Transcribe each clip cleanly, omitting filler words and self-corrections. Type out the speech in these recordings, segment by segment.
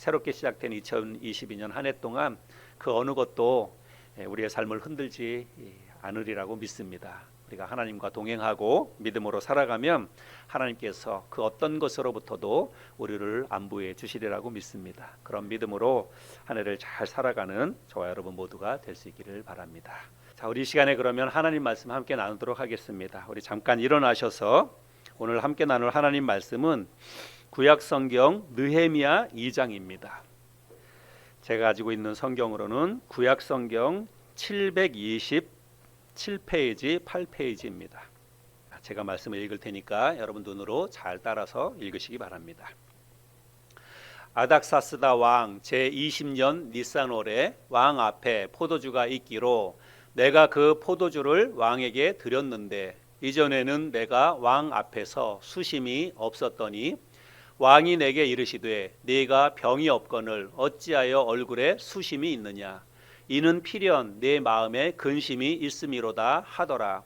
새롭게 시작된 2022년 한 해 동안 그 어느 것도 우리의 삶을 흔들지 않으리라고 믿습니다. 우리가 하나님과 동행하고 믿음으로 살아가면 하나님께서 그 어떤 것으로부터도 우리를 안보해 주시리라고 믿습니다. 그런 믿음으로 한 해를 잘 살아가는 저와 여러분 모두가 될 수 있기를 바랍니다. 자, 우리 이 시간에 그러면 하나님 말씀 함께 나누도록 하겠습니다. 우리 잠깐 일어나셔서 오늘 함께 나눌 하나님 말씀은 구약 성경 느헤미야 2장입니다. 제가 가지고 있는 성경으로는 구약 성경 727페이지 8페이지입니다. 제가 말씀을 읽을 테니까 여러분 눈으로 잘 따라서 읽으시기 바랍니다. 아닥사스다 왕 제20년 니산월에 왕 앞에 포도주가 있기로 내가 그 포도주를 왕에게 드렸는데 이전에는 내가 왕 앞에서 수심이 없었더니 왕이 내게 이르시되 네가 병이 없거늘 어찌하여 얼굴에 수심이 있느냐 이는 필연 내 마음에 근심이 있음이로다 하더라.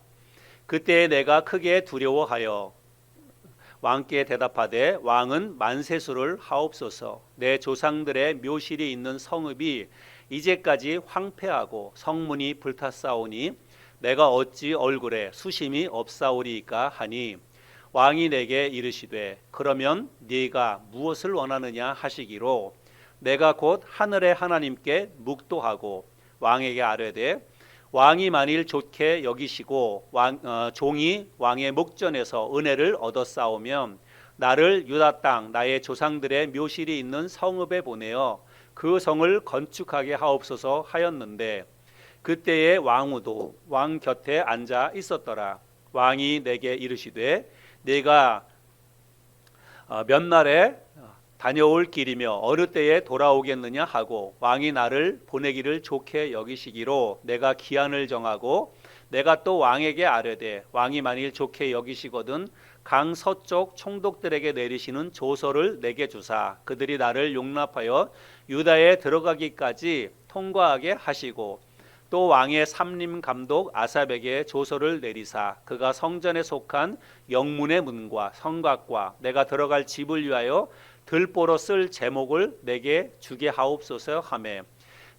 그때 내가 크게 두려워하여 왕께 대답하되 왕은 만세수를 하옵소서. 내 조상들의 묘실이 있는 성읍이 이제까지 황폐하고 성문이 불탔사오니 내가 어찌 얼굴에 수심이 없사오리이까 하니 왕이 내게 이르시되 그러면 네가 무엇을 원하느냐 하시기로 내가 곧 하늘의 하나님께 묵도하고 왕에게 아뢰되 왕이 만일 좋게 여기시고 종이 왕의 목전에서 은혜를 얻었사오면 나를 유다 땅 나의 조상들의 묘실이 있는 성읍에 보내어 그 성을 건축하게 하옵소서 하였는데 그때에 왕후도 왕 곁에 앉아 있었더라. 왕이 내게 이르시되 네가 몇 날에 다녀올 길이며 어느 때에 돌아오겠느냐 하고 왕이 나를 보내기를 좋게 여기시기로 내가 기한을 정하고 내가 또 왕에게 아뢰되 왕이 만일 좋게 여기시거든 강 서쪽 총독들에게 내리시는 조서를 내게 주사 그들이 나를 용납하여 유다에 들어가기까지 통과하게 하시고 또 왕의 삼림 감독 아삽에게 조서를 내리사 그가 성전에 속한 영문의 문과 성곽과 내가 들어갈 집을 위하여 들보로 쓸 제목을 내게 주게 하옵소서 하매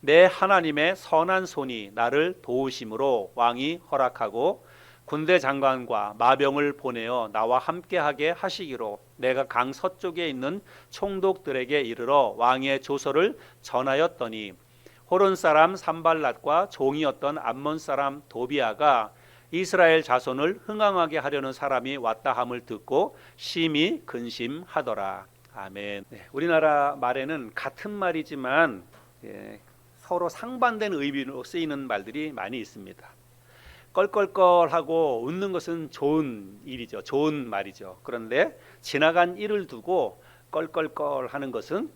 내 하나님의 선한 손이 나를 도우심으로 왕이 허락하고 군대 장관과 마병을 보내어 나와 함께하게 하시기로 내가 강 서쪽에 있는 총독들에게 이르러 왕의 조서를 전하였더니 호론 사람 산발랏과 종이었던 암몬 사람 도비아가 이스라엘 자손을 흥황하게 하려는 사람이 왔다 함을 듣고 심히 근심하더라. 아멘. 네, 우리나라 말에는 같은 말이지만 서로 상반된 의미로 쓰이는 말들이 많이 있습니다. 껄껄껄하고 웃는 것은 좋은 일이죠. 좋은 말이죠. 그런데 지나간 일을 두고 껄껄껄하는 것은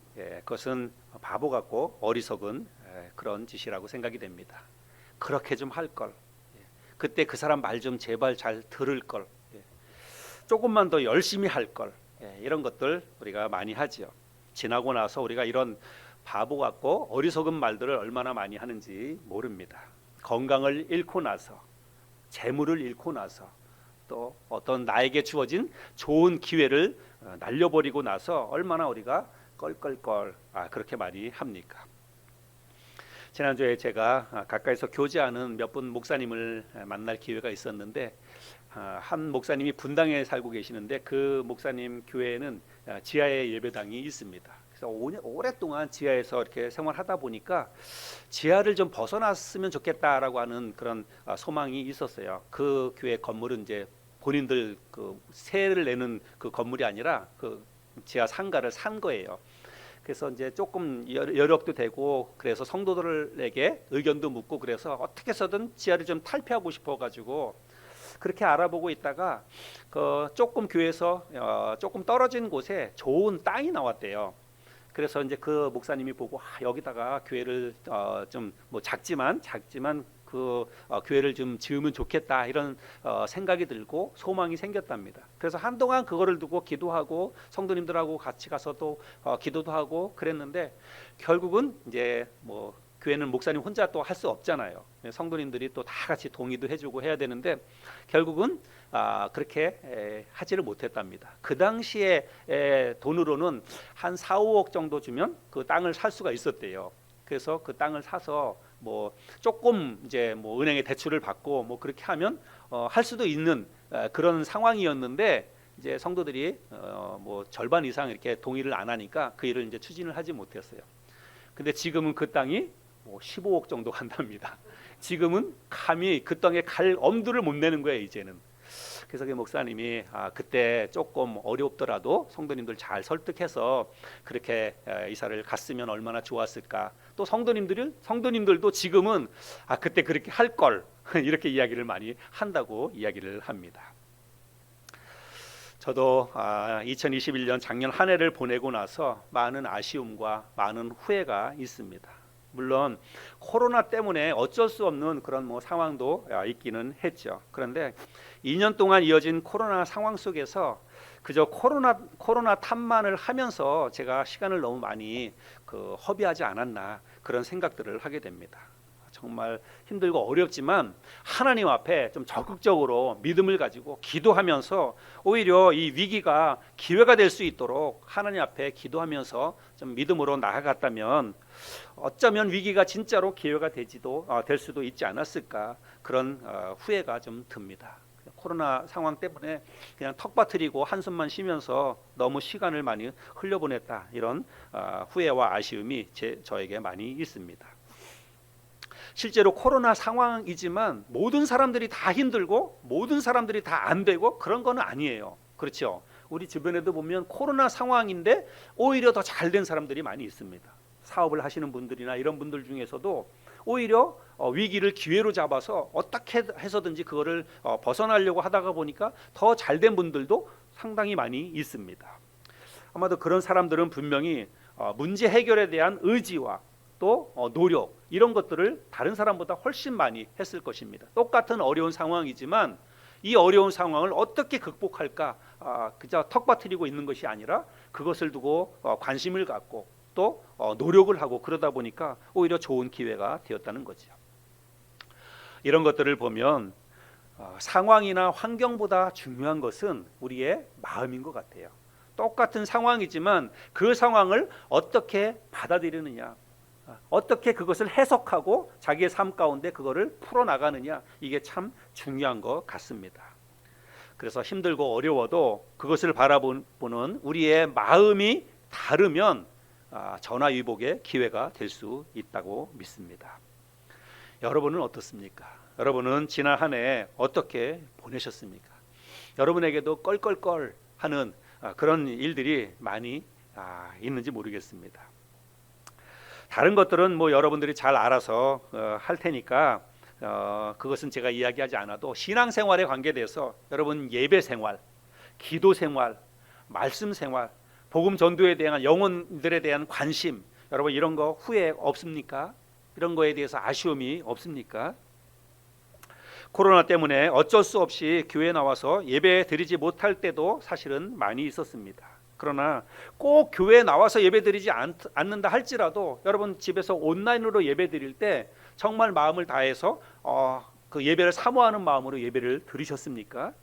그것은 바보 같고 어리석은 그런 짓이라고 생각이 됩니다. 그렇게 좀 할 걸. 그때 그 사람 말 좀 제발 잘 들을 걸. 조금만 더 열심히 할 걸. 이런 것들 우리가 많이 하지요. 지나고 나서 우리가 이런 바보 같고 어리석은 말들을 얼마나 많이 하는지 모릅니다. 건강을 잃고 나서 재물을 잃고 나서 또 어떤 나에게 주어진 좋은 기회를 날려버리고 나서 얼마나 우리가 껄껄껄 그렇게 많이 합니까? 지난주에 제가 가까이서 교제하는 몇 분 목사님을 만날 기회가 있었는데 한 목사님이 분당에 살고 계시는데 그 목사님 교회에는 지하에 예배당이 있습니다. 그래서 오랫동안 지하에서 이렇게 생활하다 보니까 지하를 좀 벗어났으면 좋겠다라고 하는 그런 소망이 있었어요. 그 교회 건물은 이제 본인들 그 세를 내는 그 건물이 아니라 그 지하 상가를 산 거예요. 그래서 이제 조금 여력도 되고 그래서 성도들에게 의견도 묻고 그래서 어떻게 해서든 지하를 좀 탈피하고 싶어가지고 그렇게 알아보고 있다가 그 조금 교회에서 조금 떨어진 곳에 좋은 땅이 나왔대요. 그래서 이제 그 목사님이 보고 여기다가 교회를 좀 뭐 작지만 그 교회를 좀 지으면 좋겠다 이런 생각이 들고 소망이 생겼답니다. 그래서 한동안 그거를 두고 기도하고 성도님들하고 같이 가서 또 기도도 하고 그랬는데 결국은 이제 뭐 교회는 목사님 혼자 또 할 수 없잖아요. 성도님들이 또 다 같이 동의도 해주고 해야 되는데 결국은 그렇게 하지를 못했답니다. 그 당시에 돈으로는 한 4, 5억 정도 주면 그 땅을 살 수가 있었대요. 그래서 그 땅을 사서 뭐 조금 이제 뭐 은행에 대출을 받고 뭐 그렇게 하면 할 수도 있는 그런 상황이었는데 이제 성도들이 뭐 절반 이상 이렇게 동의를 안 하니까 그 일을 이제 추진을 하지 못했어요. 근데 지금은 그 땅이 뭐 15억 정도 간답니다. 지금은 감히 그 땅에 갈 엄두를 못 내는 거예요, 이제는. 그래서 그 목사님이 그때 조금 어렵더라도 성도님들 잘 설득해서 그렇게 이사를 갔으면 얼마나 좋았을까. 또 성도님들도 지금은 그때 그렇게 할 걸 이렇게 이야기를 많이 한다고 이야기를 합니다. 저도 2021년 작년 한 해를 보내고 나서 많은 아쉬움과 많은 후회가 있습니다. 물론 코로나 때문에 어쩔 수 없는 그런 뭐 상황도 있기는 했죠. 그런데 2년 동안 이어진 코로나 상황 속에서 그저 코로나 탐만을 하면서 제가 시간을 너무 많이 허비하지 않았나 그런 생각들을 하게 됩니다. 정말 힘들고 어렵지만 하나님 앞에 좀 적극적으로 믿음을 가지고 기도하면서 오히려 이 위기가 기회가 될 수 있도록 하나님 앞에 기도하면서 좀 믿음으로 나아갔다면 어쩌면 위기가 진짜로 기회가 될 수도 있지 않았을까 그런 후회가 좀 듭니다. 코로나 상황 때문에 그냥 턱받들이고 한숨만 쉬면서 너무 시간을 많이 흘려보냈다 이런 후회와 아쉬움이 저에게 많이 있습니다. 실제로 코로나 상황이지만 모든 사람들이 다 힘들고 모든 사람들이 다 안 되고 그런 건 아니에요. 그렇죠? 우리 주변에도 보면 코로나 상황인데 오히려 더 잘 된 사람들이 많이 있습니다. 사업을 하시는 분들이나 이런 분들 중에서도 오히려 위기를 기회로 잡아서 어떻게 해서든지 그거를 벗어나려고 하다가 보니까 더 잘 된 분들도 상당히 많이 있습니다. 아마도 그런 사람들은 분명히 문제 해결에 대한 의지와 또 노력 이런 것들을 다른 사람보다 훨씬 많이 했을 것입니다. 똑같은 어려운 상황이지만 이 어려운 상황을 어떻게 극복할까 그저 턱받들이고 있는 것이 아니라 그것을 두고 관심을 갖고 또 노력을 하고 그러다 보니까 오히려 좋은 기회가 되었다는 거죠. 이런 것들을 보면 상황이나 환경보다 중요한 것은 우리의 마음인 것 같아요. 똑같은 상황이지만 그 상황을 어떻게 받아들이느냐 어떻게 그것을 해석하고 자기의 삶 가운데 그거를 풀어나가느냐 이게 참 중요한 것 같습니다. 그래서 힘들고 어려워도 그것을 바라보는 우리의 마음이 다르면 전화위복의 기회가 될 수 있다고 믿습니다. 여러분은 어떻습니까? 여러분은 지난 한 해 어떻게 보내셨습니까? 여러분에게도 껄껄껄 하는 그런 일들이 많이 있는지 모르겠습니다. 다른 것들은 뭐 여러분들이 잘 알아서 할 테니까 그것은 제가 이야기하지 않아도 신앙생활에 관계돼서 여러분 예배생활, 기도생활, 말씀생활, 복음 전도에 대한 영혼들에 대한 관심 여러분 이런 거 후회 없습니까? 이런 거에 대해서 아쉬움이 없습니까? 코로나 때문에 어쩔 수 없이 교회에 나와서 예배 드리지 못할 때도 사실은 많이 있었습니다. 그러나 꼭 교회에 나와서 예배드리지 않는다 할지라도 여러분 집에서 온라인으로 예배드릴 때 정말 마음을 다해서 그 예배를 사모하는 마음으로 예배를 드리셨습니까?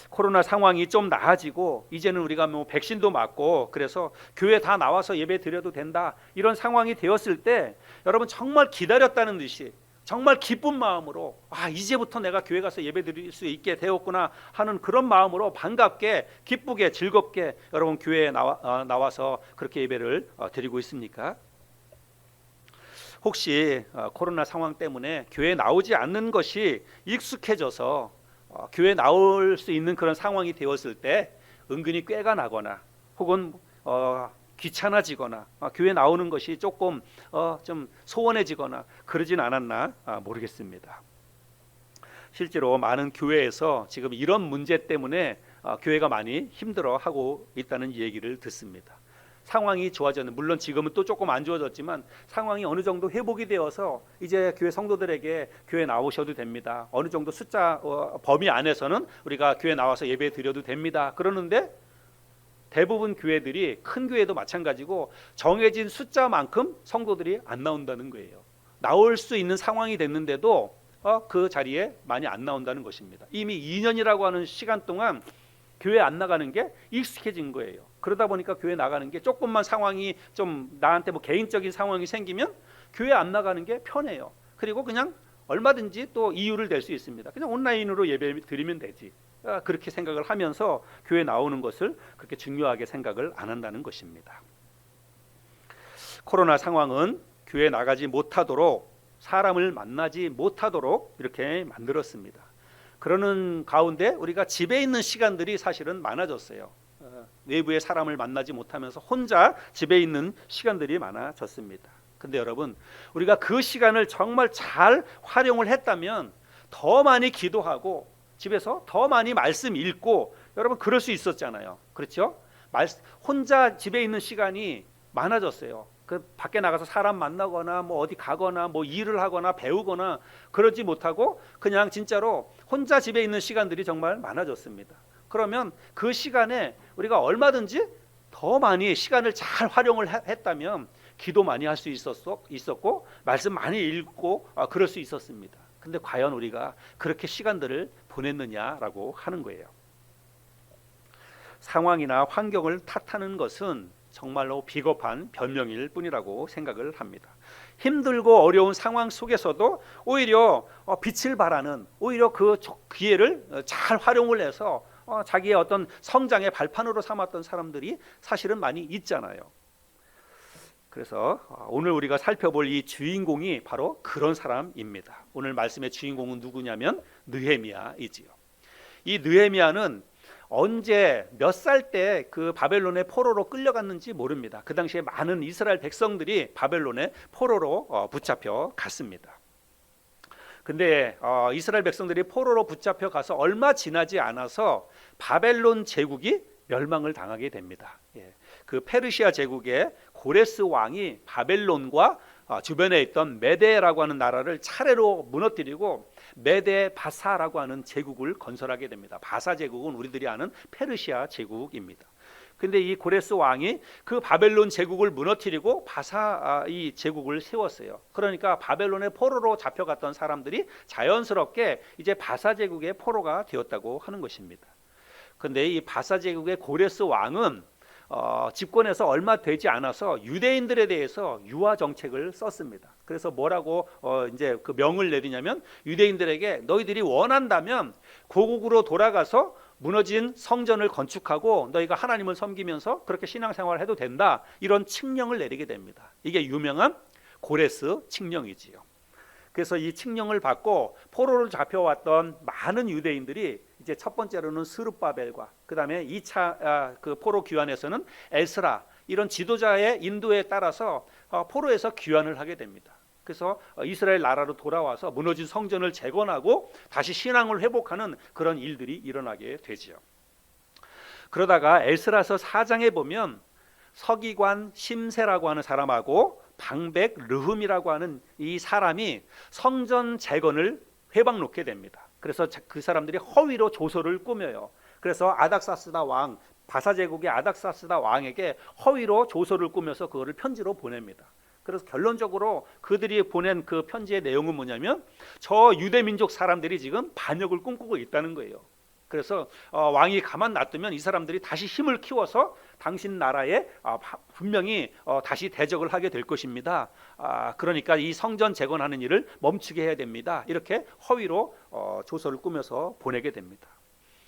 코로나 상황이 좀 나아지고 이제는 우리가 뭐 백신도 맞고 그래서 교회 다 나와서 예배 드려도 된다 이런 상황이 되었을 때 여러분 정말 기다렸다는 듯이 정말 기쁜 마음으로 이제부터 내가 교회 가서 예배 드릴 수 있게 되었구나 하는 그런 마음으로 반갑게 기쁘게 즐겁게 여러분 교회에 나와서 그렇게 예배를 드리고 있습니까? 혹시 코로나 상황 때문에 교회에 나오지 않는 것이 익숙해져서 교회에 나올 수 있는 그런 상황이 되었을 때 은근히 꾀가 나거나 혹은 귀찮아지거나 교회 나오는 것이 조금 좀 소원해지거나 그러진 않았나 모르겠습니다. 실제로 많은 교회에서 지금 이런 문제 때문에 교회가 많이 힘들어하고 있다는 얘기를 듣습니다. 상황이 좋아졌는 물론 지금은 또 조금 안 좋아졌지만 상황이 어느 정도 회복이 되어서 이제 교회 성도들에게 교회 나오셔도 됩니다. 어느 정도 숫자 범위 안에서는 우리가 교회 나와서 예배 드려도 됩니다. 그러는데 대부분 교회들이 큰 교회도 마찬가지고 정해진 숫자만큼 성도들이 안 나온다는 거예요. 나올 수 있는 상황이 됐는데도 그 자리에 많이 안 나온다는 것입니다. 이미 2년이라고 하는 시간 동안 교회 안 나가는 게 익숙해진 거예요. 그러다 보니까 교회 나가는 게 조금만 상황이 좀 나한테 뭐 개인적인 상황이 생기면 교회 안 나가는 게 편해요. 그리고 그냥 얼마든지 또 이유를 댈 수 있습니다. 그냥 온라인으로 예배 드리면 되지. 그렇게 생각을 하면서 교회 나오는 것을 그렇게 중요하게 생각을 안 한다는 것입니다. 코로나 상황은 교회 나가지 못하도록, 사람을 만나지 못하도록 이렇게 만들었습니다. 그러는 가운데 우리가 집에 있는 시간들이 사실은 많아졌어요. 외부의 사람을 만나지 못하면서 혼자 집에 있는 시간들이 많아졌습니다. 근데 여러분, 우리가 그 시간을 정말 잘 활용을 했다면 더 많이 기도하고 집에서 더 많이 말씀 읽고, 여러분 그럴 수 있었잖아요. 그렇죠? 혼자 집에 있는 시간이 많아졌어요. 그 밖에 나가서 사람 만나거나 뭐 어디 가거나 뭐 일을 하거나 배우거나 그러지 못하고 그냥 진짜로 혼자 집에 있는 시간들이 정말 많아졌습니다. 그러면 그 시간에 우리가 얼마든지 더 많이 시간을 잘 활용을 했다면 기도 많이 할 수 있었고 말씀 많이 읽고 그럴 수 있었습니다. 근데 과연 우리가 그렇게 시간들을 보냈느냐라고 하는 거예요. 상황이나 환경을 탓하는 것은 정말로 비겁한 변명일 뿐이라고 생각을 합니다. 힘들고 어려운 상황 속에서도 오히려 빛을 발하는, 오히려 그 기회를 잘 활용을 해서 자기의 어떤 성장의 발판으로 삼았던 사람들이 사실은 많이 있잖아요. 그래서 오늘 우리가 살펴볼 이 주인공이 바로 그런 사람입니다. 오늘 말씀의 주인공은 누구냐면 느헤미야이지요. 이 느헤미야는 언제 몇 살 때 그 바벨론의 포로로 끌려갔는지 모릅니다. 그 당시에 많은 이스라엘 백성들이 바벨론의 포로로 붙잡혀 갔습니다. 근데 이스라엘 백성들이 포로로 붙잡혀 가서 얼마 지나지 않아서 바벨론 제국이 멸망을 당하게 됩니다. 그 페르시아 제국의 고레스 왕이 바벨론과 주변에 있던 메데라고 하는 나라를 차례로 무너뜨리고 메데 바사라고 하는 제국을 건설하게 됩니다. 바사 제국은 우리들이 아는 페르시아 제국입니다. 근데 이 고레스 왕이 그 바벨론 제국을 무너뜨리고 바사 이 제국을 세웠어요. 그러니까 바벨론의 포로로 잡혀갔던 사람들이 자연스럽게 이제 바사 제국의 포로가 되었다고 하는 것입니다. 근데 이 바사 제국의 고레스 왕은 집권해서 얼마 되지 않아서 유대인들에 대해서 유화 정책을 썼습니다. 그래서 뭐라고 이제 그 명을 내리냐면 유대인들에게 너희들이 원한다면 고국으로 돌아가서 무너진 성전을 건축하고 너희가 하나님을 섬기면서 그렇게 신앙생활을 해도 된다, 이런 칙령을 내리게 됩니다. 이게 유명한 고레스 칙령이지요. 그래서 이 칙령을 받고 포로를 잡혀왔던 많은 유대인들이 이제 첫 번째로는 스룹바벨과 그 다음에 2차 그 포로 귀환에서는 에스라, 이런 지도자의 인도에 따라서 포로에서 귀환을 하게 됩니다. 그래서 이스라엘 나라로 돌아와서 무너진 성전을 재건하고 다시 신앙을 회복하는 그런 일들이 일어나게 되지요. 그러다가 에스라서 4장에 보면 서기관 심세라고 하는 사람하고 방백 르흠이라고 하는 이 사람이 성전 재건을 회방 놓게 됩니다. 그래서 그 사람들이 허위로 조서를 꾸며요. 그래서 아닥사스다 왕, 바사 제국의 아닥사스다 왕에게 허위로 조서를 꾸며서 그거를 편지로 보냅니다. 그래서 결론적으로 그들이 보낸 그 편지의 내용은 뭐냐면 저 유대 민족 사람들이 지금 반역을 꿈꾸고 있다는 거예요. 그래서 왕이 가만 놔두면 이 사람들이 다시 힘을 키워서 당신 나라에 분명히 다시 대적을 하게 될 것입니다. 그러니까 이 성전 재건하는 일을 멈추게 해야 됩니다. 이렇게 허위로 조서를 꾸며서 보내게 됩니다.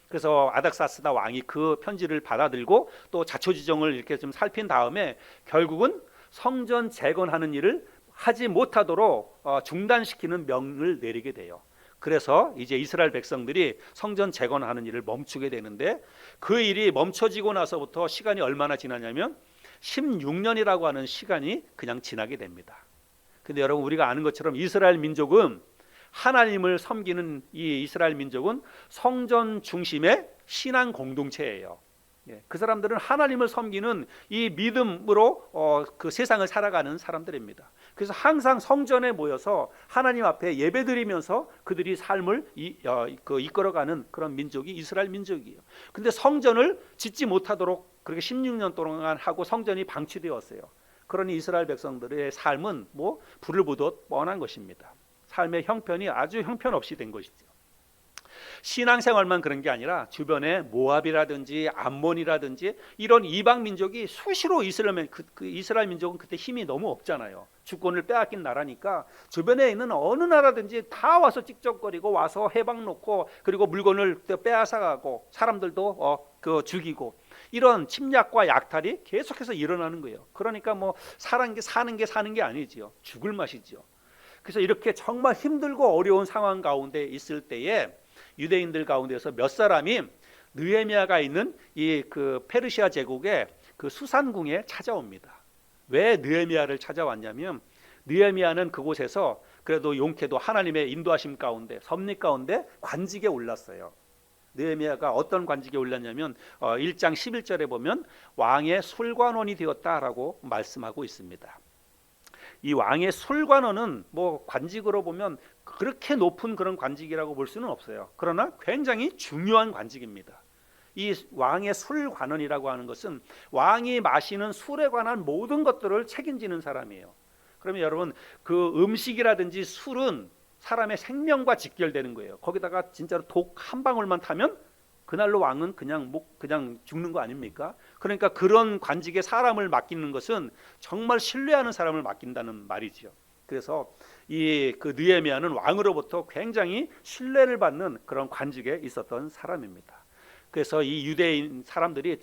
그래서 아닥사스다 왕이 그 편지를 받아들고 또 자초지종을 이렇게 좀 살핀 다음에 결국은 성전 재건하는 일을 하지 못하도록 중단시키는 명을 내리게 돼요. 그래서 이제 이스라엘 백성들이 성전 재건하는 일을 멈추게 되는데 그 일이 멈춰지고 나서부터 시간이 얼마나 지나냐면 16년이라고 하는 시간이 그냥 지나게 됩니다. 근데 여러분, 우리가 아는 것처럼 이스라엘 민족은 하나님을 섬기는 이 이스라엘 민족은 성전 중심의 신앙 공동체예요. 그 사람들은 하나님을 섬기는 이 믿음으로 그 세상을 살아가는 사람들입니다. 그래서 항상 성전에 모여서 하나님 앞에 예배드리면서 그들이 삶을 이끌어가는 그런 민족이 이스라엘 민족이에요. 근데 성전을 짓지 못하도록 그렇게 16년 동안 하고 성전이 방치되었어요. 그러니 이스라엘 백성들의 삶은 뭐 불을 보듯 뻔한 것입니다. 삶의 형편이 아주 형편없이 된 것이죠. 신앙생활만 그런 게 아니라 주변에 모압이라든지 암몬이라든지 이런 이방 민족이 수시로 이스라엘 민족은 그때 힘이 너무 없잖아요. 주권을 빼앗긴 나라니까 주변에 있는 어느 나라든지 다 와서 찍적거리고 와서 해방 놓고 그리고 물건을 빼앗아가고 사람들도 죽이고 이런 침략과 약탈이 계속해서 일어나는 거예요. 그러니까 뭐 사는 게 아니지요. 죽을 맛이지요. 그래서 이렇게 정말 힘들고 어려운 상황 가운데 있을 때에 유대인들 가운데서 몇 사람이 느헤미야가 있는 이 그 페르시아 제국의 그 수산궁에 찾아옵니다. 왜 느헤미야를 찾아왔냐면 느헤미야는 그곳에서 그래도 용케도 하나님의 인도하심 가운데 섭리 가운데 관직에 올랐어요. 느헤미야가 어떤 관직에 올랐냐면 1장 11절에 보면 왕의 술관원이 되었다라고 말씀하고 있습니다. 이 왕의 술관원은 뭐 관직으로 보면 그렇게 높은 그런 관직이라고 볼 수는 없어요. 그러나 굉장히 중요한 관직입니다. 이 왕의 술관원이라고 하는 것은 왕이 마시는 술에 관한 모든 것들을 책임지는 사람이에요. 그러면 여러분 그 음식이라든지 술은 사람의 생명과 직결되는 거예요. 거기다가 진짜로 독 한 방울만 타면 그날로 왕은 그냥 죽는 거 아닙니까? 그러니까 그런 관직에 사람을 맡기는 것은 정말 신뢰하는 사람을 맡긴다는 말이죠. 그래서 이 그 느헤미야는 왕으로부터 굉장히 신뢰를 받는 그런 관직에 있었던 사람입니다. 그래서 이 유대인 사람들이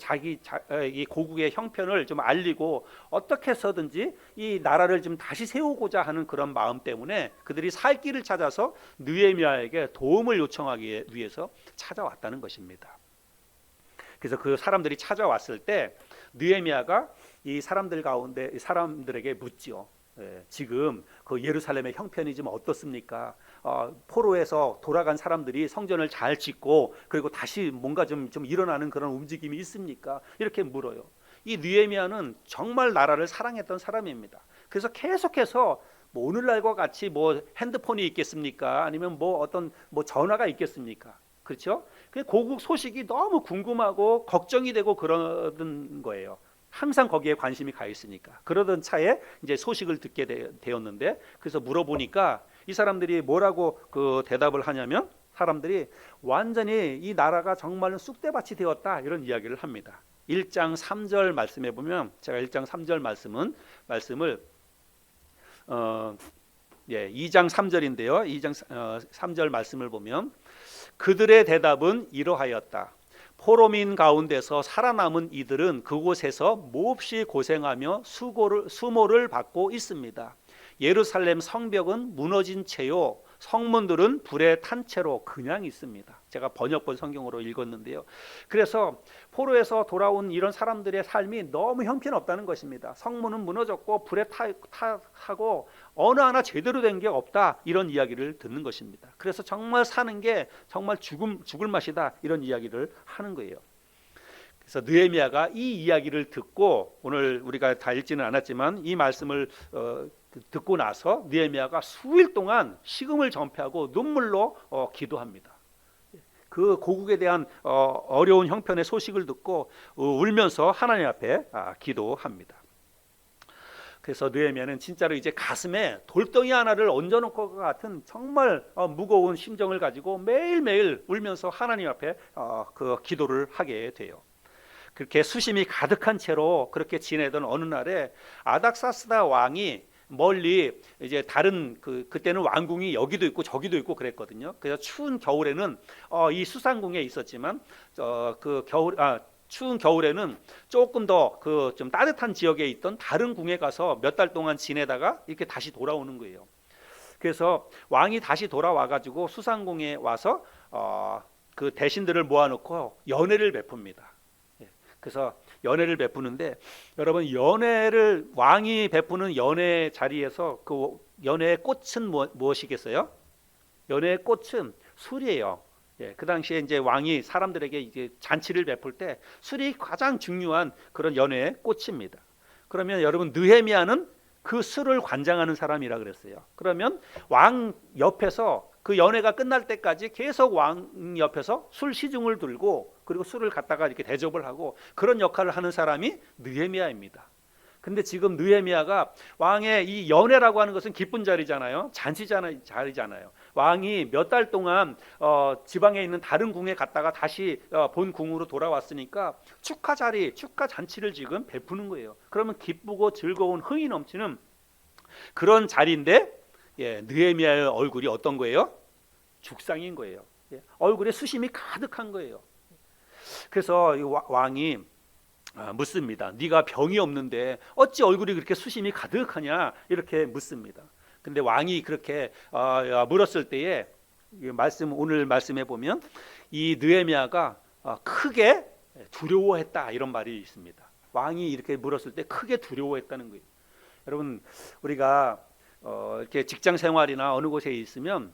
이 고국의 형편을 좀 알리고 어떻게 해서든지 이 나라를 좀 다시 세우고자 하는 그런 마음 때문에 그들이 살 길을 찾아서 느헤미야에게 도움을 요청하기 위해서 찾아왔다는 것입니다. 그래서 그 사람들이 찾아왔을 때 느헤미야가 이 사람들에게 묻지요. 지금 그 예루살렘의 형편이 좀 어떻습니까? 포로에서 돌아간 사람들이 성전을 잘 짓고 그리고 다시 뭔가 좀 일어나는 그런 움직임이 있습니까? 이렇게 물어요. 이 느헤미야는 정말 나라를 사랑했던 사람입니다. 그래서 계속해서 뭐 오늘날과 같이 뭐 핸드폰이 있겠습니까? 아니면 뭐 어떤 뭐 전화가 있겠습니까? 그렇죠? 그 고국 소식이 너무 궁금하고 걱정이 되고 그러던 거예요. 항상 거기에 관심이 가 있으니까. 그러던 차에 이제 소식을 듣게 되었는데 그래서 물어보니까 이 사람들이 뭐라고 그 대답을 하냐면 사람들이 완전히 이 나라가 정말로 쑥대밭이 되었다 이런 이야기를 합니다. 1장 3절 말씀에 보면 제가 1장 3절 말씀을 2장 3절인데요. 2장 3절 말씀을 보면 그들의 대답은 이러하였다. 포로민 가운데서 살아남은 이들은 그곳에서 몹시 고생하며 수모를 받고 있습니다. 예루살렘 성벽은 무너진 채요 성문들은 불에 탄 채로 그냥 있습니다. 제가 번역본 성경으로 읽었는데요. 그래서 포로에서 돌아온 이런 사람들의 삶이 너무 형편없다는 것입니다. 성문은 무너졌고 불에 타고 어느 하나 제대로 된 게 없다 이런 이야기를 듣는 것입니다. 그래서 정말 사는 게 정말 죽을 맛이다 이런 이야기를 하는 거예요. 그래서 느헤미야가 이 이야기를 듣고 오늘 우리가 다 읽지는 않았지만 이 말씀을 듣고 나서 느헤미야가 수일 동안 식음을 전폐하고 눈물로 기도합니다. 그 고국에 대한 어려운 형편의 소식을 듣고 울면서 하나님 앞에 기도합니다. 그래서 느헤미야는 진짜로 이제 가슴에 돌덩이 하나를 얹어놓을 것 같은 정말 무거운 심정을 가지고 매일매일 울면서 하나님 앞에 그 기도를 하게 돼요. 그렇게 수심이 가득한 채로 그렇게 지내던 어느 날에 아닥사스다 왕이 멀리 이제 다른 그때는 왕궁이 여기도 있고 저기도 있고 그랬거든요. 그래서 추운 겨울에는 이 수산궁에 있었지만 추운 겨울에는 조금 더 좀 따뜻한 지역에 있던 다른 궁에 가서 몇 달 동안 지내다가 이렇게 다시 돌아오는 거예요. 그래서 왕이 다시 돌아와 가지고 수산궁에 와서 그 대신들을 모아놓고 연회를 베풉니다. 그래서 연회를 베푸는데 여러분 왕이 베푸는 연회 자리에서 그 연회의 꽃은 무엇이겠어요? 연회의 꽃은 술이에요. 그 당시에 이제 왕이 사람들에게 이제 잔치를 베풀 때 술이 가장 중요한 그런 연회의 꽃입니다. 그러면 여러분 느헤미야는 그 술을 관장하는 사람이라 그랬어요. 그러면 왕 옆에서 그 연회가 끝날 때까지 계속 왕 옆에서 술 시중을 들고 그리고 술을 갖다가 이렇게 대접을 하고 그런 역할을 하는 사람이 느헤미야입니다. 근데 지금 느헤미야가 왕의 이 연회라고 하는 것은 기쁜 자리잖아요. 자리잖아요. 왕이 몇 달 동안 지방에 있는 다른 궁에 갔다가 다시 본 궁으로 돌아왔으니까 축하 잔치를 지금 베푸는 거예요. 그러면 기쁘고 즐거운 흥이 넘치는 그런 자리인데, 느헤미야의 얼굴이 어떤 거예요? 죽상인 거예요. 얼굴에 수심이 가득한 거예요. 그래서 왕이 묻습니다. 네가 병이 없는데 어찌 얼굴이 그렇게 수심이 가득하냐, 이렇게 묻습니다. 근데 왕이 그렇게 물었을 때에 오늘 말씀해 보면 이 느헤미야가 크게 두려워했다, 이런 말이 있습니다. 왕이 이렇게 물었을 때 크게 두려워했다는 거예요. 여러분, 우리가 이렇게 직장 생활이나 어느 곳에 있으면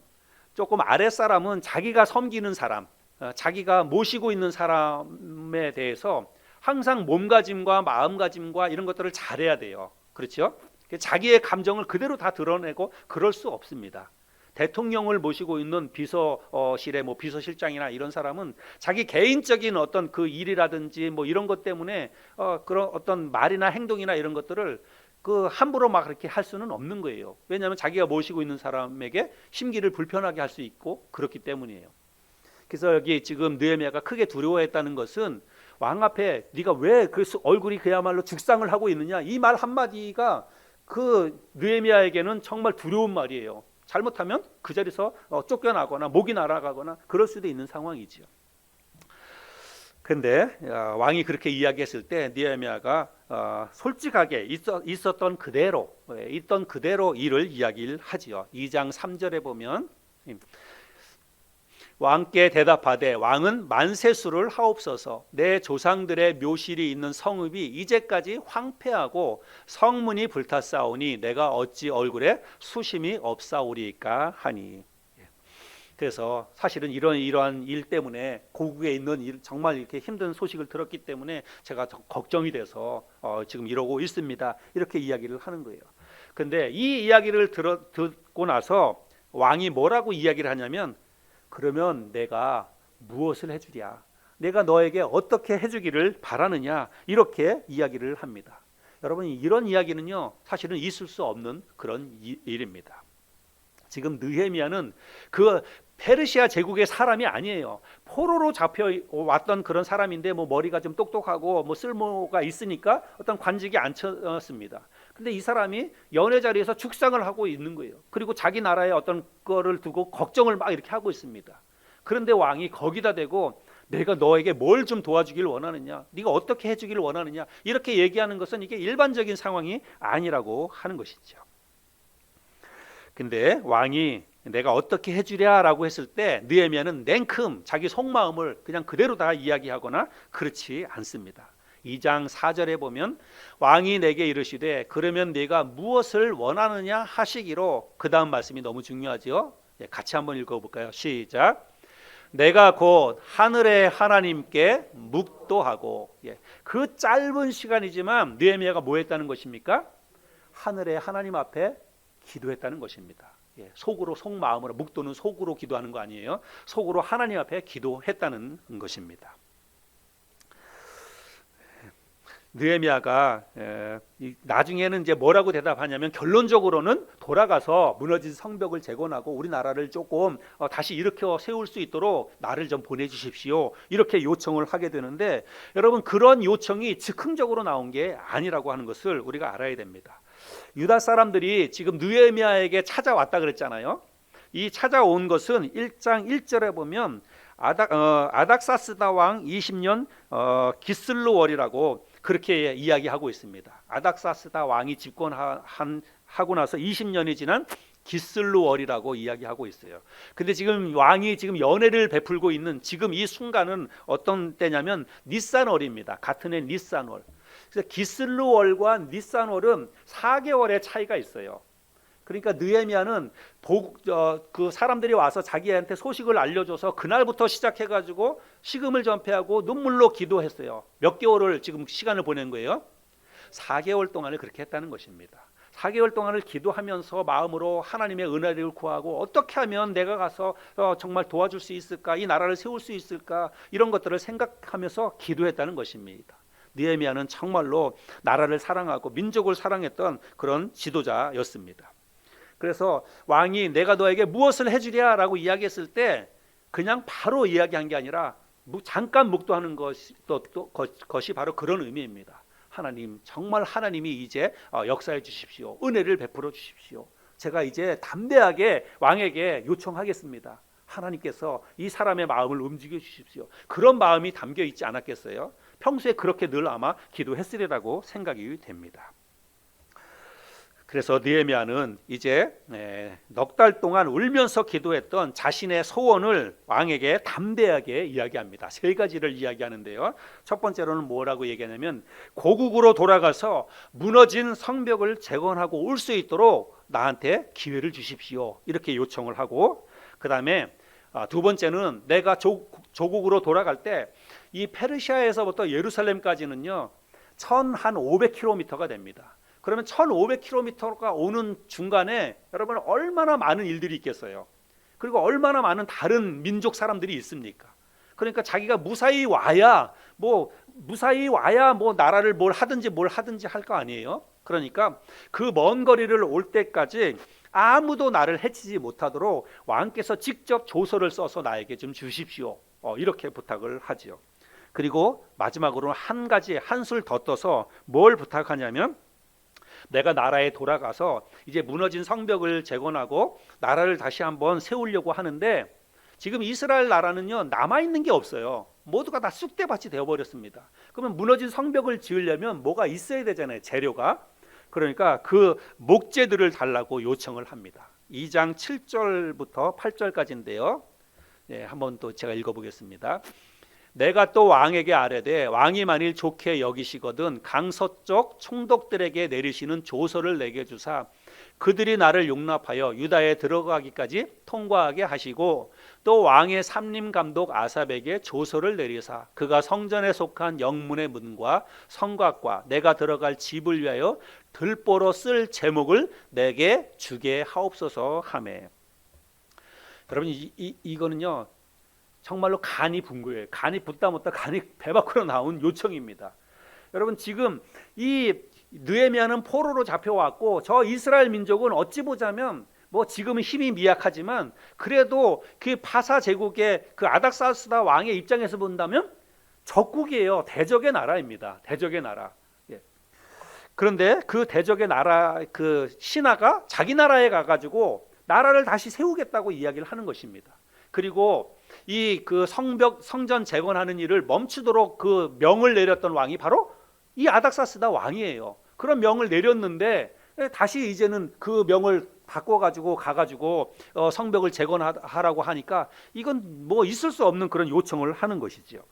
조금 아랫사람은 자기가 섬기는 사람, 자기가 모시고 있는 사람에 대해서 항상 몸가짐과 마음가짐과 이런 것들을 잘해야 돼요. 그렇죠? 자기의 감정을 그대로 다 드러내고 그럴 수 없습니다. 대통령을 모시고 있는 비서실의 비서실장이나 이런 사람은 자기 개인적인 어떤 그 일이라든지 이런 것 때문에 그런 어떤 말이나 행동이나 이런 것들을 함부로 막 그렇게 할 수는 없는 거예요. 왜냐하면 자기가 모시고 있는 사람에게 심기를 불편하게 할 수 있고 그렇기 때문이에요. 그래서 여기 지금 느헤미야가 크게 두려워했다는 것은 왕 앞에 네가 왜 그 얼굴이 그야말로 죽상을 하고 있느냐, 이 말 한마디가 그 느헤미야에게는 정말 두려운 말이에요. 잘못하면 그 자리에서 쫓겨나거나 목이 날아가거나 그럴 수도 있는 상황이지요. 그런데 왕이 그렇게 이야기했을 때 느헤미야가 솔직하게 있었던 그대로 있던 그대로 일을 이야기를 하지요. 2장 3절에 보면 왕께 대답하되 왕은 만세수를 하옵소서. 내 조상들의 묘실이 있는 성읍이 이제까지 황폐하고 성문이 불탔사오니 내가 어찌 얼굴에 수심이 없사오리까 하니. 그래서 사실은 이러한 일 때문에 고국에 있는 정말 이렇게 힘든 소식을 들었기 때문에 제가 걱정이 돼서 지금 이러고 있습니다, 이렇게 이야기를 하는 거예요. 그런데 이 이야기를 듣고 나서 왕이 뭐라고 이야기를 하냐면, 그러면 내가 무엇을 해주랴, 내가 너에게 어떻게 해주기를 바라느냐, 이렇게 이야기를 합니다. 여러분, 이런 이야기는요 사실은 있을 수 없는 그런 일입니다. 지금 느헤미야는 그 페르시아 제국의 사람이 아니에요. 포로로 잡혀왔던 그런 사람인데 머리가 좀 똑똑하고 쓸모가 있으니까 어떤 관직이 앉혔습니다. 근데 이 사람이 연회 자리에서 죽상을 하고 있는 거예요. 그리고 자기 나라의 어떤 거를 두고 걱정을 막 이렇게 하고 있습니다. 그런데 왕이 거기다 대고 내가 너에게 뭘 좀 도와주길 원하느냐, 네가 어떻게 해주기를 원하느냐, 이렇게 얘기하는 것은 이게 일반적인 상황이 아니라고 하는 것이죠. 근데 왕이 내가 어떻게 해주랴라고 했을 때 느헤미야는 냉큼 자기 속마음을 그냥 그대로 다 이야기하거나 그렇지 않습니다. 2장 4절에 보면 왕이 내게 이르시되 그러면 네가 무엇을 원하느냐 하시기로, 그 다음 말씀이 너무 중요하죠. 같이 한번 읽어볼까요? 시작. 내가 곧 하늘의 하나님께 묵도하고. 그 짧은 시간이지만 느헤미야가 뭐 했다는 것입니까? 하늘의 하나님 앞에 기도했다는 것입니다. 속으로, 속마음으로, 묵도는 속으로 기도하는 거 아니에요. 속으로 하나님 앞에 기도했다는 것입니다. 느헤미야가 나중에는 이제 뭐라고 대답하냐면, 결론적으로는 돌아가서 무너진 성벽을 재건하고 우리나라를 조금 다시 일으켜 세울 수 있도록 나를 좀 보내주십시오, 이렇게 요청을 하게 되는데, 여러분, 그런 요청이 즉흥적으로 나온 게 아니라고 하는 것을 우리가 알아야 됩니다. 유다 사람들이 지금 느헤미야에게 찾아왔다 그랬잖아요. 이 찾아온 것은 1장 1절에 보면 아닥사스다 왕 20년 기슬루월이라고 그렇게 이야기하고 있습니다. 아닥사스다 왕이 집권하고 나서 20년이 지난 기슬루월이라고 이야기하고 있어요. 근데 지금 왕이 지금 연회를 베풀고 있는 지금 이 순간은 어떤 때냐면 니산월입니다. 같은 해 니산월. 그래서 기슬루월과 니산월은 4개월의 차이가 있어요. 그러니까 느헤미야는 그 사람들이 와서 자기한테 소식을 알려줘서 그날부터 시작해가지고 식음을 전폐하고 눈물로 기도했어요. 몇 개월을 지금 시간을 보낸 거예요? 4개월 동안을 그렇게 했다는 것입니다. 4개월 동안을 기도하면서 마음으로 하나님의 은혜를 구하고 어떻게 하면 내가 가서 정말 도와줄 수 있을까, 이 나라를 세울 수 있을까, 이런 것들을 생각하면서 기도했다는 것입니다. 느헤미야는 정말로 나라를 사랑하고 민족을 사랑했던 그런 지도자였습니다. 그래서 왕이 내가 너에게 무엇을 해주랴 라고 이야기했을 때 그냥 바로 이야기한 게 아니라 잠깐 묵도하는 것이 바로 그런 의미입니다. 하나님, 정말 하나님이 이제 역사해 주십시오. 은혜를 베풀어 주십시오. 제가 이제 담대하게 왕에게 요청하겠습니다. 하나님께서 이 사람의 마음을 움직여 주십시오. 그런 마음이 담겨 있지 않았겠어요? 평소에 그렇게 늘 아마 기도했으리라고 생각이 됩니다. 그래서 느헤미야는 이제 넉 달 동안 울면서 기도했던 자신의 소원을 왕에게 담대하게 이야기합니다. 3가지를 이야기하는데요. 첫 번째로는 뭐라고 얘기하냐면 고국으로 돌아가서 무너진 성벽을 재건하고 올 수 있도록 나한테 기회를 주십시오. 이렇게 요청을 하고, 그 다음에 두 번째는 내가 조국으로 돌아갈 때 이 페르시아에서부터 예루살렘까지는요 1,500km가 됩니다. 그러면 1,500km가 오는 중간에 여러분 얼마나 많은 일들이 있겠어요. 그리고 얼마나 많은 다른 민족 사람들이 있습니까? 그러니까 자기가 무사히 와야 뭐 나라를 뭘 하든지 할 거 아니에요. 그러니까 그 먼 거리를 올 때까지 아무도 나를 해치지 못하도록 왕께서 직접 조서를 써서 나에게 좀 주십시오. 이렇게 부탁을 하지요. 그리고 마지막으로 한술 더 떠서 뭘 부탁하냐면 내가 나라에 돌아가서 이제 무너진 성벽을 재건하고 나라를 다시 한번 세우려고 하는데 지금 이스라엘 나라는요 남아있는 게 없어요. 모두가 다 쑥대밭이 되어버렸습니다. 그러면 무너진 성벽을 지으려면 뭐가 있어야 되잖아요. 재료가. 그러니까 그 목재들을 달라고 요청을 합니다. 2장 7절부터 8절까지인데요. 한번 또 제가 읽어보겠습니다. 내가 또 왕에게 아뢰되 왕이 만일 좋게 여기시거든 강서쪽 총독들에게 내리시는 조서를 내게 주사 그들이 나를 용납하여 유다에 들어가기까지 통과하게 하시고 또 왕의 삼림감독 아삽에게 조서를 내리사 그가 성전에 속한 영문의 문과 성곽과 내가 들어갈 집을 위하여 들보로 쓸 제목을 내게 주게 하옵소서 하매. 여러분 이거는요 정말로 간이 분 거예요. 간이 붓다 못다 간이 배 밖으로 나온 요청입니다. 여러분 지금 이 느헤미야는 포로로 잡혀왔고 저 이스라엘 민족은 어찌 보자면 뭐 지금은 힘이 미약하지만 그래도 그 파사 제국의 그 아닥사스다 왕의 입장에서 본다면 적국이에요. 대적의 나라입니다. 대적의 나라. 그런데 그 대적의 나라 그 신하가 자기 나라에 가가지고 나라를 다시 세우겠다고 이야기를 하는 것입니다. 그리고 이 그 성전 재건하는 일을 멈추도록 그 명을 내렸던 왕이 바로 이 아닥사스다 왕이에요. 그런 명을 내렸는데 다시 이제는 그 명을 바꿔가지고 가가지고 성벽을 재건하라고 하니까 이건 뭐 있을 수 없는 그런 요청을 하는 것이죠.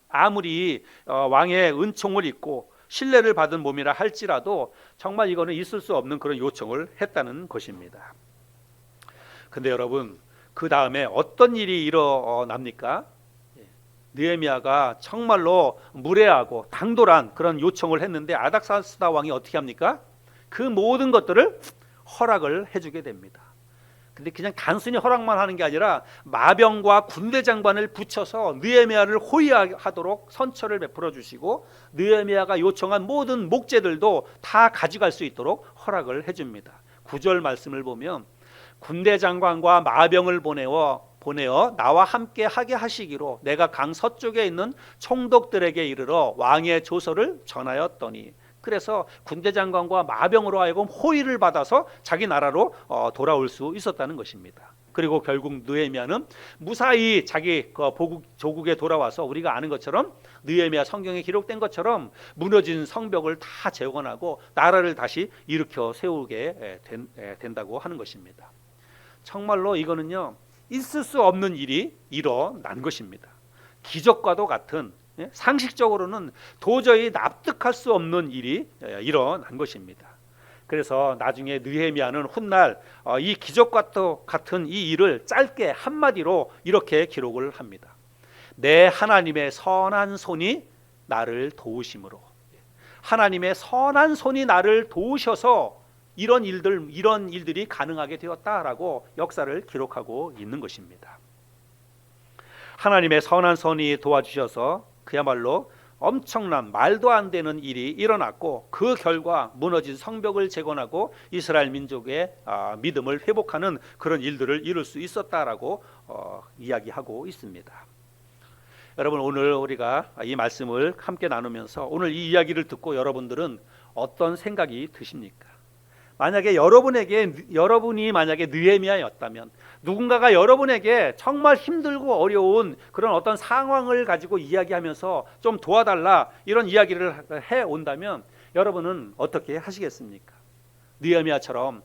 아무리 왕의 은총을 입고 신뢰를 받은 몸이라 할지라도 정말 이거는 있을 수 없는 그런 요청을 했다는 것입니다. 근데 여러분 그 다음에 어떤 일이 일어납니까? 느헤미야가 정말로 무례하고 당돌한 그런 요청을 했는데 아닥사스다 왕이 어떻게 합니까? 그 모든 것들을 허락을 해주게 됩니다. 근데 그냥 단순히 허락만 하는 게 아니라 마병과 군대 장관을 붙여서 느헤미야를 호위하도록 선처를 베풀어 주시고 느헤미야가 요청한 모든 목재들도 다 가져갈 수 있도록 허락을 해줍니다. 9절 말씀을 보면 군대 장관과 마병을 보내어 나와 함께 하게 하시기로 내가 강 서쪽에 있는 총독들에게 이르러 왕의 조서를 전하였더니 그래서 군대 장관과 마병으로 하여금 호의를 받아서 자기 나라로 돌아올 수 있었다는 것입니다. 그리고 결국 느헤미야는 무사히 자기 조국에 돌아와서 우리가 아는 것처럼 느헤미야 성경에 기록된 것처럼 무너진 성벽을 다 재건하고 나라를 다시 일으켜 세우게 된다고 하는 것입니다. 정말로 이거는요 있을 수 없는 일이 일어난 것입니다. 기적과도 같은 상식적으로는 도저히 납득할 수 없는 일이 일어난 것입니다. 그래서 나중에 느헤미야는 훗날 이 기적과 같은 이 일을 짧게 한마디로 이렇게 기록을 합니다. 내 하나님의 선한 손이 나를 도우심으로 하나님의 선한 손이 나를 도우셔서 이런 일들이 가능하게 되었다라고 역사를 기록하고 있는 것입니다. 하나님의 선한 선이 도와주셔서 그야말로 엄청난 말도 안 되는 일이 일어났고, 그 결과 무너진 성벽을 재건하고 이스라엘 민족의 믿음을 회복하는 그런 일들을 이룰 수 있었다라고 이야기하고 있습니다. 여러분, 오늘 우리가 이 말씀을 함께 나누면서 오늘 이 이야기를 듣고 여러분들은 어떤 생각이 드십니까? 만약에 여러분이 만약에 느헤미야였다면, 누군가가 여러분에게 정말 힘들고 어려운 그런 어떤 상황을 가지고 이야기하면서 좀 도와달라 이런 이야기를 해 온다면 여러분은 어떻게 하시겠습니까? 느헤미야처럼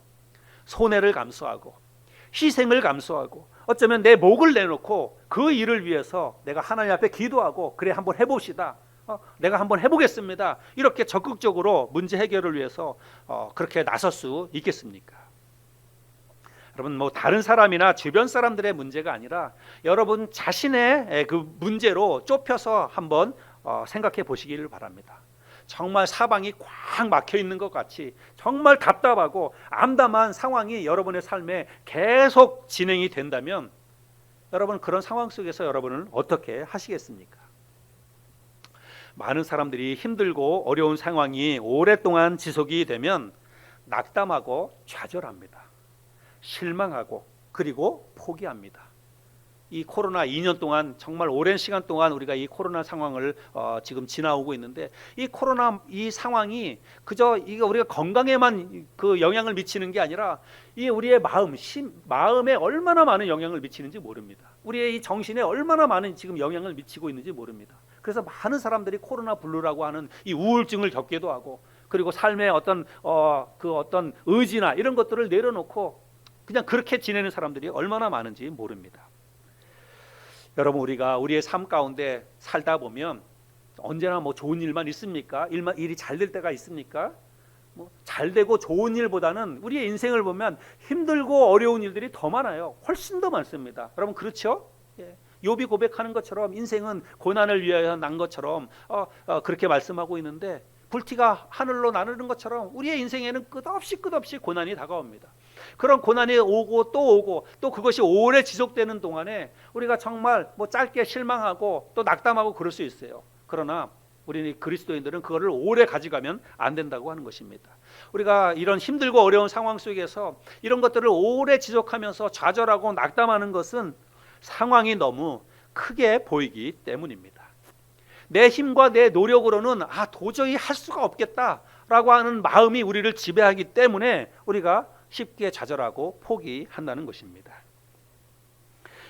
손해를 감수하고 희생을 감수하고 어쩌면 내 목을 내놓고 그 일을 위해서 내가 하나님 앞에 기도하고, 그래 한번 해봅시다, 내가 한번 해보겠습니다, 이렇게 적극적으로 문제 해결을 위해서 그렇게 나설 수 있겠습니까? 여러분, 뭐 다른 사람이나 주변 사람들의 문제가 아니라 여러분 자신의 그 문제로 좁혀서 한번 생각해 보시기를 바랍니다. 정말 사방이 꽉 막혀 있는 것 같이 정말 답답하고 암담한 상황이 여러분의 삶에 계속 진행이 된다면 여러분, 그런 상황 속에서 여러분은 어떻게 하시겠습니까? 많은 사람들이 힘들고 어려운 상황이 오랫동안 지속이 되면 낙담하고 좌절합니다. 실망하고 그리고 포기합니다. 이 코로나 2년 동안, 정말 오랜 시간 동안 우리가 이 코로나 상황을 지금 지나오고 있는데, 이 코로나 이 상황이 그저 이거 우리가 건강에만 그 영향을 미치는 게 아니라 이 우리의 마음에 얼마나 많은 영향을 미치는지 모릅니다. 우리의 이 정신에 얼마나 많은 지금 영향을 미치고 있는지 모릅니다. 그래서 많은 사람들이 코로나 블루라고 하는 이 우울증을 겪기도 하고, 그리고 삶의 어떤 의지나 이런 것들을 내려놓고 그냥 그렇게 지내는 사람들이 얼마나 많은지 모릅니다. 여러분, 우리가 우리의 삶 가운데 살다 보면 언제나 뭐 좋은 일만 있습니까? 일이 잘 될 때가 있습니까? 뭐 잘 되고 좋은 일보다는 우리의 인생을 보면 힘들고 어려운 일들이 더 많아요. 훨씬 더 많습니다. 여러분, 그렇죠? 예. 욥이 고백하는 것처럼 인생은 고난을 위하여 난 것처럼 그렇게 말씀하고 있는데, 불티가 하늘로 나르는 것처럼 우리의 인생에는 끝없이 고난이 다가옵니다. 그런 고난이 오고 또 그것이 오래 지속되는 동안에 우리가 정말 뭐 짧게 실망하고 또 낙담하고 그럴 수 있어요. 그러나 우리 그리스도인들은 그거를 오래 가져가면 안 된다고 하는 것입니다. 우리가 이런 힘들고 어려운 상황 속에서 이런 것들을 오래 지속하면서 좌절하고 낙담하는 것은 상황이 너무 크게 보이기 때문입니다. 내 힘과 내 노력으로는 도저히 할 수가 없겠다라고 하는 마음이 우리를 지배하기 때문에 우리가 쉽게 좌절하고 포기한다는 것입니다.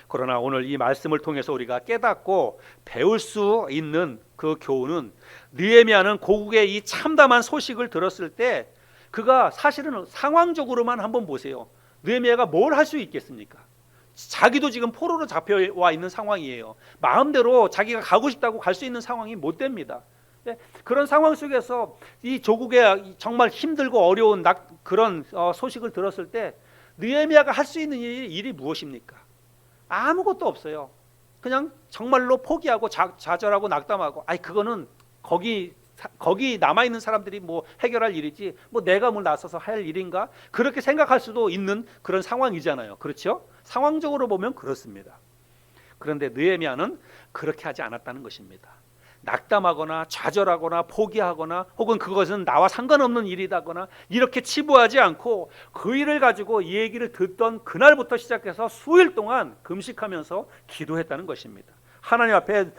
그러나 오늘 이 말씀을 통해서 우리가 깨닫고 배울 수 있는 그 교훈은, 느헤미야는 고국의 이 참담한 소식을 들었을 때 그가 사실은 상황적으로만 한번 보세요. 느헤미야가 뭘 할 수 있겠습니까? 자기도 지금 포로로 잡혀와 있는 상황이에요. 마음대로 자기가 가고 싶다고 갈 수 있는 상황이 못 됩니다. 그런 상황 속에서 이 조국의 정말 힘들고 어려운 그런 소식을 들었을 때 느헤미야가 할 수 있는 일이 무엇입니까? 아무것도 없어요. 그냥 정말로 포기하고 좌절하고 낙담하고, 그거는 거기 남아있는 사람들이 뭐 해결할 일이지 뭐 내가 뭘 나서서 할 일인가, 그렇게 생각할 수도 있는 그런 상황이잖아요. 그렇죠? 상황적으로 보면 그렇습니다. 그런데 느헤미야는 그렇게 하지 않았다는 것입니다. 낙담하거나 좌절하거나 포기하거나 혹은 그것은 나와 상관없는 일이다거나 이렇게 치부하지 않고 그 일을 가지고 이 얘기를 듣던 그날부터 시작해서 수일 동안 금식하면서 기도했다는 것입니다. 하나님 앞에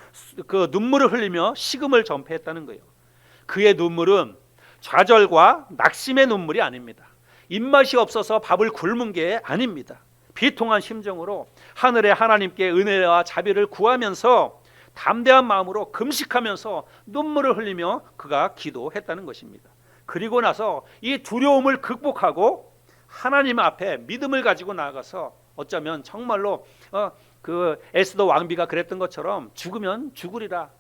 그 눈물을 흘리며 식음을 전폐했다는 거예요. 그의 눈물은 좌절과 낙심의 눈물이 아닙니다. 입맛이 없어서 밥을 굶은 게 아닙니다. 비통한 심정으로 하늘의 하나님께 은혜와 자비를 구하면서 담대한 마음으로 금식하면서 눈물을 흘리며 그가 기도했다는 것입니다. 그리고 나서 이 두려움을 극복하고 하나님 앞에 믿음을 가지고 나아가서 어쩌면 정말로 그 에스더 왕비가 그랬던 것처럼 죽으면 죽으리라,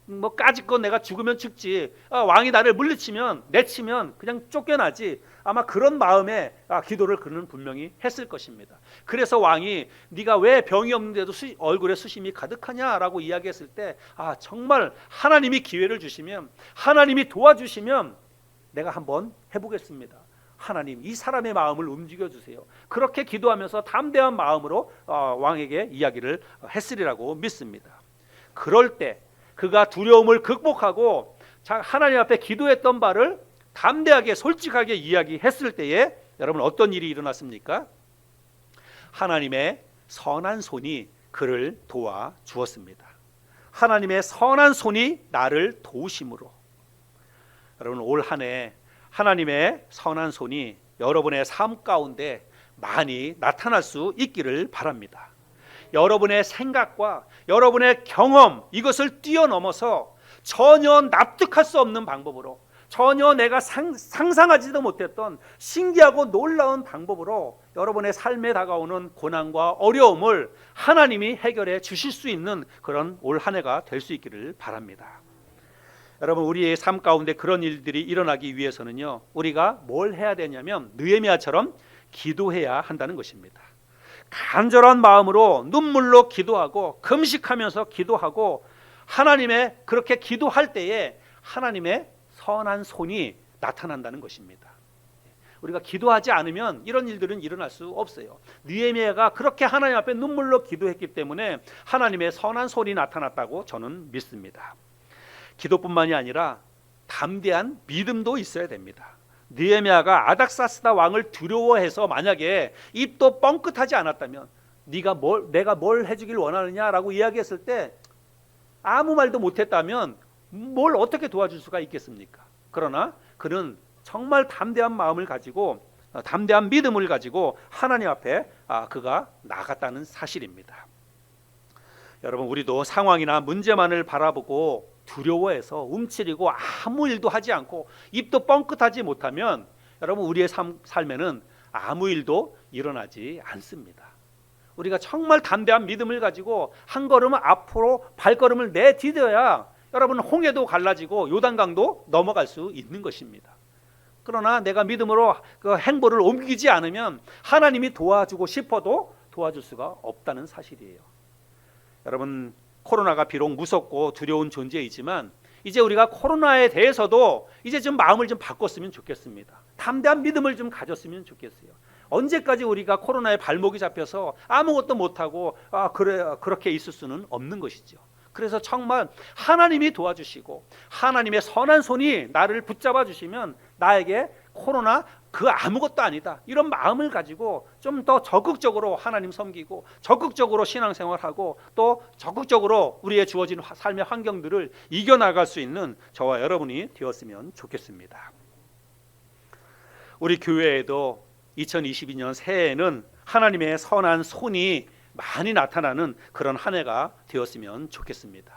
뭐 까짓거 내가 죽으면 죽지, 왕이 나를 물리치면 내치면 그냥 쫓겨나지, 아마 그런 마음에 기도를 그는 분명히 했을 것입니다. 그래서 왕이 네가 왜 병이 없는데도 얼굴에 수심이 가득하냐라고 이야기했을 때 정말 하나님이 기회를 주시면, 하나님이 도와주시면 내가 한번 해보겠습니다. 하나님 이 사람의 마음을 움직여 주세요. 그렇게 기도하면서 담대한 마음으로 왕에게 이야기를 했으리라고 믿습니다. 그럴 때 그가 두려움을 극복하고 하나님 앞에 기도했던 바를 담대하게 솔직하게 이야기했을 때에 여러분 어떤 일이 일어났습니까? 하나님의 선한 손이 그를 도와 주었습니다. 하나님의 선한 손이 나를 도우심으로. 여러분 올 한 해 하나님의 선한 손이 여러분의 삶 가운데 많이 나타날 수 있기를 바랍니다. 여러분의 생각과 여러분의 경험 이것을 뛰어넘어서 전혀 납득할 수 없는 방법으로, 전혀 내가 상상하지도 못했던 신기하고 놀라운 방법으로 여러분의 삶에 다가오는 고난과 어려움을 하나님이 해결해 주실 수 있는 그런 올 한 해가 될 수 있기를 바랍니다. 여러분 우리의 삶 가운데 그런 일들이 일어나기 위해서는요, 우리가 뭘 해야 되냐면 느헤미야처럼 기도해야 한다는 것입니다. 간절한 마음으로 눈물로 기도하고 금식하면서 기도하고 하나님의 그렇게 기도할 때에 하나님의 선한 손이 나타난다는 것입니다. 우리가 기도하지 않으면 이런 일들은 일어날 수 없어요. 느헤미야가 그렇게 하나님 앞에 눈물로 기도했기 때문에 하나님의 선한 손이 나타났다고 저는 믿습니다. 기도뿐만이 아니라 담대한 믿음도 있어야 됩니다. 느헤미야가 아닥사스다 왕을 두려워해서 만약에 입도 뻥끗하지 않았다면 내가 뭘 해주길 원하느냐라고 이야기했을 때 아무 말도 못했다면 뭘 어떻게 도와줄 수가 있겠습니까? 그러나 그는 정말 담대한 마음을 가지고 담대한 믿음을 가지고 하나님 앞에 그가 나갔다는 사실입니다. 여러분 우리도 상황이나 문제만을 바라보고 두려워해서 움츠리고 아무 일도 하지 않고 입도 뻥끗하지 못하면 여러분 우리의 삶에는 아무 일도 일어나지 않습니다. 우리가 정말 담대한 믿음을 가지고 한 걸음 앞으로 발걸음을 내디뎌야 여러분 홍해도 갈라지고 요단강도 넘어갈 수 있는 것입니다. 그러나 내가 믿음으로 그 행보를 옮기지 않으면 하나님이 도와주고 싶어도 도와줄 수가 없다는 사실이에요. 여러분 코로나가 비록 무섭고 두려운 존재이지만 이제 우리가 코로나에 대해서도 이제 좀 마음을 좀 바꿨으면 좋겠습니다. 담대한 믿음을 좀 가졌으면 좋겠어요. 언제까지 우리가 코로나에 발목이 잡혀서 아무것도 못하고 그렇게 있을 수는 없는 것이죠. 그래서 정말 하나님이 도와주시고 하나님의 선한 손이 나를 붙잡아 주시면 나에게 코로나 그 아무것도 아니다 이런 마음을 가지고 좀 더 적극적으로 하나님 섬기고 적극적으로 신앙생활하고 또 적극적으로 우리의 주어진 삶의 환경들을 이겨나갈 수 있는 저와 여러분이 되었으면 좋겠습니다. 우리 교회에도 2022년 새해에는 하나님의 선한 손이 많이 나타나는 그런 한 해가 되었으면 좋겠습니다.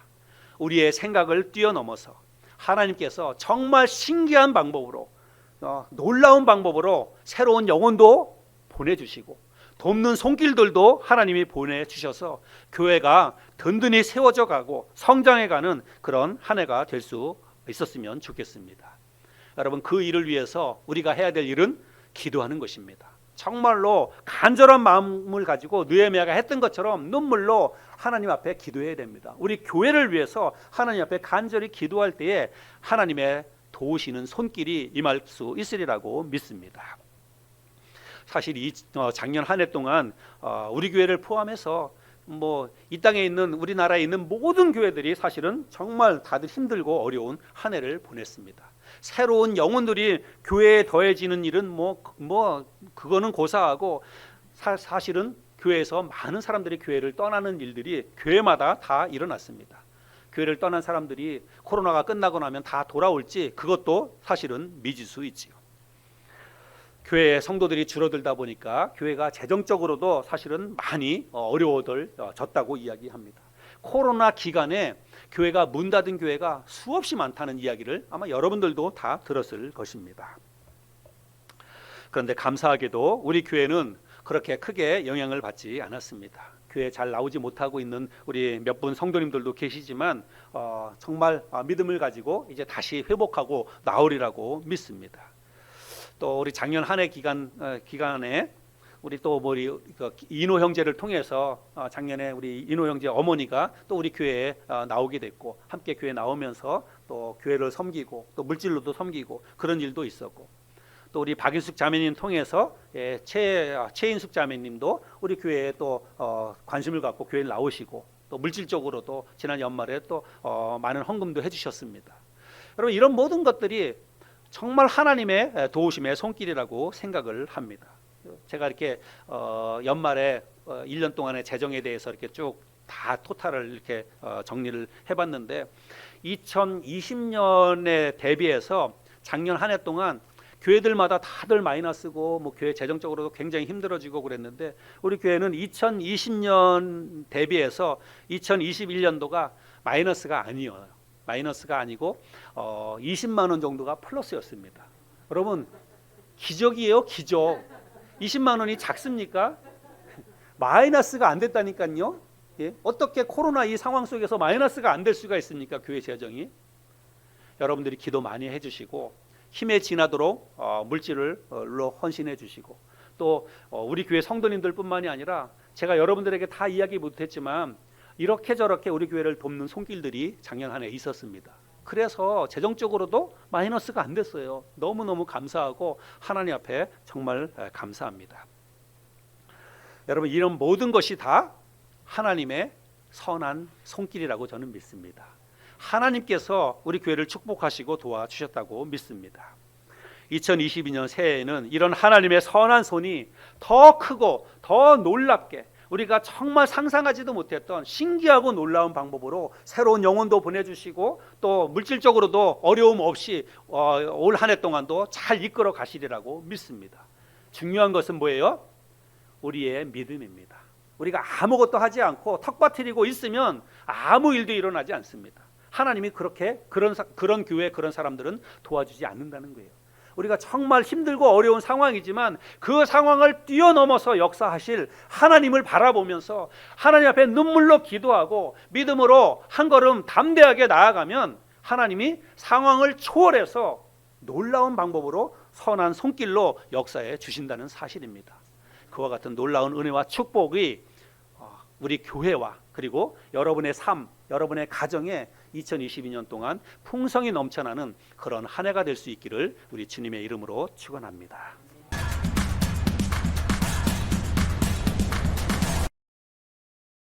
우리의 생각을 뛰어넘어서 하나님께서 정말 신기한 방법으로 놀라운 방법으로 새로운 영혼도 보내주시고 돕는 손길들도 하나님이 보내주셔서 교회가 든든히 세워져 가고 성장해가는 그런 한 해가 될 수 있었으면 좋겠습니다. 여러분 그 일을 위해서 우리가 해야 될 일은 기도하는 것입니다. 정말로 간절한 마음을 가지고 느헤미야가 했던 것처럼 눈물로 하나님 앞에 기도해야 됩니다. 우리 교회를 위해서 하나님 앞에 간절히 기도할 때에 하나님의 도우시는 손길이 임할 수 있으리라고 믿습니다. 사실 이 작년 한 해 동안 우리 교회를 포함해서 이 땅에 있는 우리나라에 있는 모든 교회들이 사실은 정말 다들 힘들고 어려운 한 해를 보냈습니다. 새로운 영혼들이 교회에 더해지는 일은 그거는 고사하고 사실은 교회에서 많은 사람들이 교회를 떠나는 일들이 교회마다 다 일어났습니다. 교회를 떠난 사람들이 코로나가 끝나고 나면 다 돌아올지 그것도 사실은 미지수 있지요. 교회의 성도들이 줄어들다 보니까 교회가 재정적으로도 사실은 많이 어려워졌다고 이야기합니다. 코로나 기간에 교회가 문 닫은 교회가 수없이 많다는 이야기를 아마 여러분들도 다 들었을 것입니다. 그런데 감사하게도 우리 교회는 그렇게 크게 영향을 받지 않았습니다. 교회 잘 나오지 못하고 있는 우리 몇 분 성도님들도 계시지만 정말 믿음을 가지고 이제 다시 회복하고 나오리라고 믿습니다. 또 우리 작년 한 해 기간에 우리 또 이노 형제를 통해서 작년에 우리 이노 형제 어머니가 또 우리 교회에 나오게 됐고 함께 교회 나오면서 또 교회를 섬기고 또 물질로도 섬기고 그런 일도 있었고 또 우리 박인숙 자매님 통해서 최인숙 자매님도 우리 교회에 또 관심을 갖고 교회에 나오시고 또 물질적으로도 지난 연말에 또 많은 헌금도 해주셨습니다. 여러분 이런 모든 것들이 정말 하나님의 도우심의 손길이라고 생각을 합니다. 제가 이렇게 연말에 1년 동안의 재정에 대해서 이렇게 쭉 다 토탈을 이렇게 정리를 해봤는데 2020년에 대비해서 작년 한 해 동안 교회들마다 다들 마이너스고 뭐 교회 재정적으로도 굉장히 힘들어지고 그랬는데 우리 교회는 2020년 대비해서 2021년도가 마이너스가 아니에요. 마이너스가 아니고 20만 원 정도가 플러스였습니다. 여러분 기적이에요, 기적. 20만 원이 작습니까? 마이너스가 안 됐다니까요. 예? 어떻게 코로나 이 상황 속에서 마이너스가 안 될 수가 있습니까? 교회 재정이. 여러분들이 기도 많이 해주시고 힘에 지나도록 물질로 헌신해 주시고 또 우리 교회 성도님들뿐만이 아니라 제가 여러분들에게 다 이야기 못했지만 이렇게 저렇게 우리 교회를 돕는 손길들이 작년 한 해 있었습니다. 그래서 재정적으로도 마이너스가 안 됐어요. 너무너무 감사하고 하나님 앞에 정말 감사합니다. 여러분 이런 모든 것이 다 하나님의 선한 손길이라고 저는 믿습니다. 하나님께서 우리 교회를 축복하시고 도와주셨다고 믿습니다. 2022년 새해에는 이런 하나님의 선한 손이 더 크고 더 놀랍게 우리가 정말 상상하지도 못했던 신기하고 놀라운 방법으로 새로운 영혼도 보내주시고 또 물질적으로도 어려움 없이 올 한 해 동안도 잘 이끌어 가시리라고 믿습니다. 중요한 것은 뭐예요? 우리의 믿음입니다. 우리가 아무것도 하지 않고 턱받들이고 있으면 아무 일도 일어나지 않습니다. 하나님이 그런 교회 그런 사람들은 도와주지 않는다는 거예요. 우리가 정말 힘들고 어려운 상황이지만 그 상황을 뛰어넘어서 역사하실 하나님을 바라보면서 하나님 앞에 눈물로 기도하고 믿음으로 한 걸음 담대하게 나아가면 하나님이 상황을 초월해서 놀라운 방법으로 선한 손길로 역사해 주신다는 사실입니다. 그와 같은 놀라운 은혜와 축복이 우리 교회와 그리고 여러분의 삶, 여러분의 가정에 2022년 동안 풍성이 넘쳐나는 그런 한 해가 될 수 있기를 우리 주님의 이름으로 축원합니다.